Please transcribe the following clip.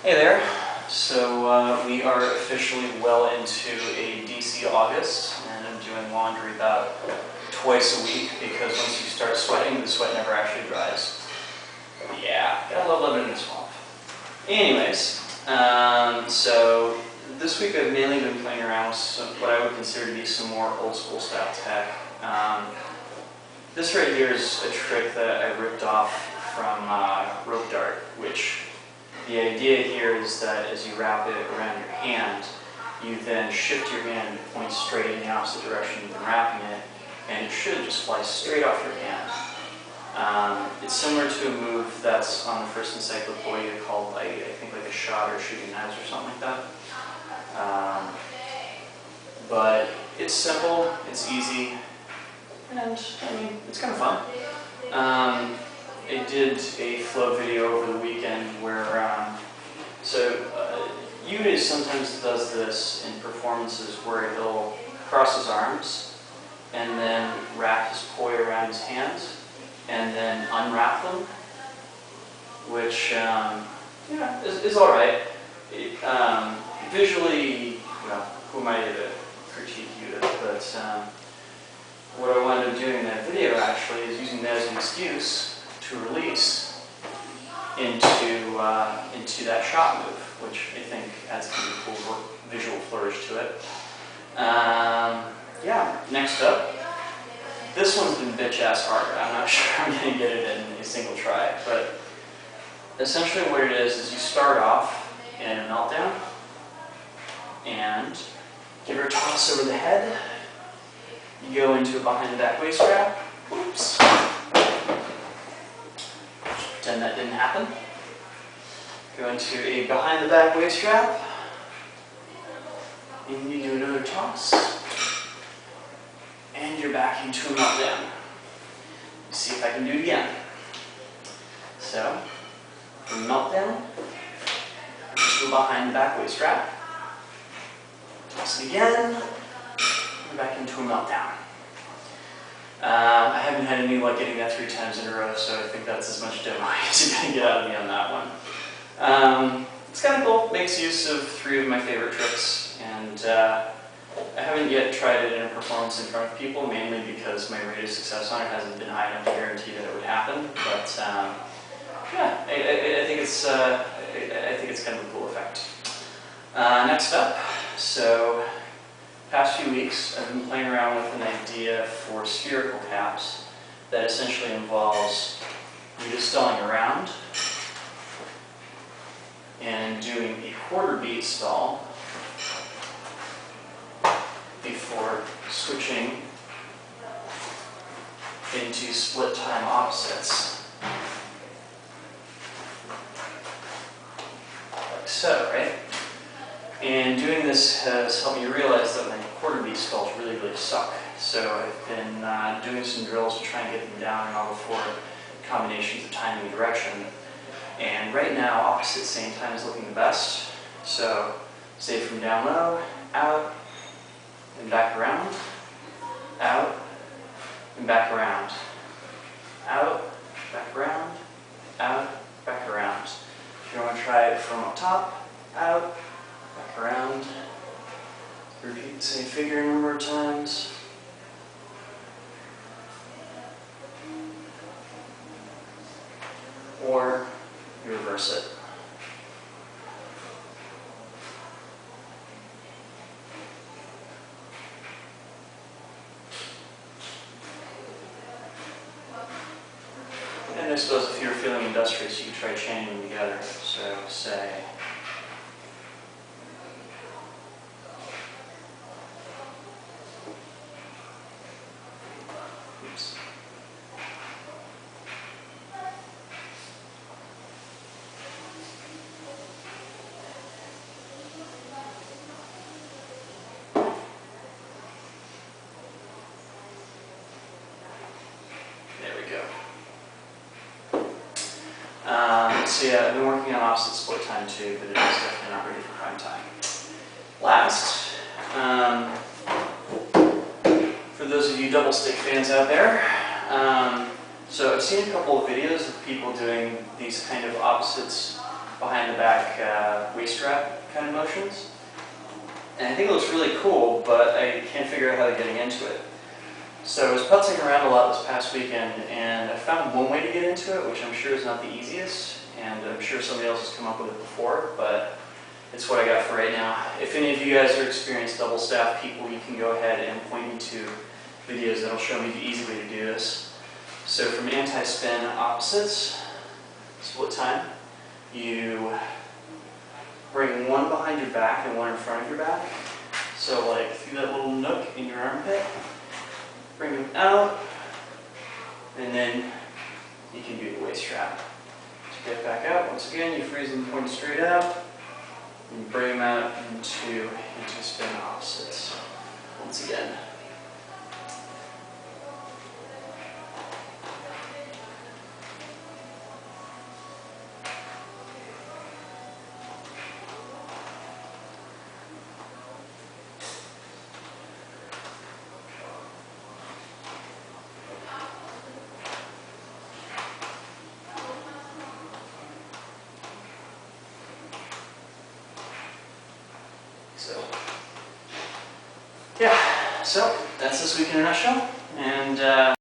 Hey there. So we are officially well into a DC August, and I'm doing laundry about twice a week because once you start sweating, the sweat never actually dries. Yeah, gotta love living in the swamp. Anyways, so this week I've mainly been playing around with what I would consider to be some more old school style tech. This right here is a trick that I ripped off from rope dart, which the idea here is that as you wrap it around your hand, you then shift your hand and point straight in the opposite direction you've been wrapping it, and it should just fly straight off your hand. It's similar to a move that's on the first encyclopedia called, I think, like a shot or shooting knives or something like that. But it's simple, it's easy, and I mean, it's kind of fun. I did a flow video over the weekend where, Yuda sometimes does this in performances where he'll cross his arms and then wrap his poi around his hands and then unwrap them, which is all right. Visually, well, who am I to critique Yuda, but what I wound up doing in that video actually is using that as an excuse to release into that shot move, which I think adds kind of a cool visual flourish to it. Yeah, next up, this one's been bitch-ass hard. I'm not sure I'm going to get it in a single try, but essentially what it is you start off in a meltdown and give her a toss over the head. You go into a behind the back waist wrap. Oops. Pretend that didn't happen. Go into a behind the back waist wrap. And you do another toss. And you're back into a meltdown. Let's see if I can do it again. So, from meltdown, just go behind the back waist wrap. Toss it again. And back into a meltdown. I haven't had any luck getting that 3 times in a row, so I think that's as much demo as you're going to get out of me on that one. It's kind of cool. Makes use of 3 of my favorite tricks, and I haven't yet tried it in a performance in front of people, mainly because my rate of success on it hasn't been high enough to guarantee that it would happen. But yeah, I think it's kind of a cool effect. Next up, so. Past few weeks, I've been playing around with an idea for spherical caps that essentially involves you just stalling around and doing a quarterbeat stall before switching into split time opposites. Like so, right? And doing this has helped me realize that my quarterbeat stalls really suck. So I've been doing some drills to try and get them down in all the 4 combinations of timing and direction. And right now, opposite same time is looking the best. So say from down low, out, and back around, out, and back around, out, back around, out, back around. If you want to try it from up top, out, back around, repeat the same figure a number of times. Or you reverse it. And I suppose if you're feeling industrious, you can try chaining them together. So say, so yeah, I've been working on opposite split time too, but it is definitely not ready for prime time. Last, for those of you double stick fans out there, so I've seen a couple of videos of people doing these kind of opposites behind the back waist wrap kind of motions. And I think it looks really cool, but I can't figure out how they're getting into it. So I was putzing around a lot this past weekend, and I found one way to get into it, which I'm sure is not the easiest, and I'm sure somebody else has come up with it before, but it's what I got for right now. If any of you guys are experienced double staff people, you can go ahead and point me to videos that'll show me the easy way to do this. So from anti-spin opposites, split time, you bring one behind your back and one in front of your back. So like through that little nook in your armpit, bring them out, and then you can do the waist strap. So get back out, once again, you freeze them pointing straight out, and you bring them out into spin opposites. Once again. So, yeah, so that's this week in a nutshell, and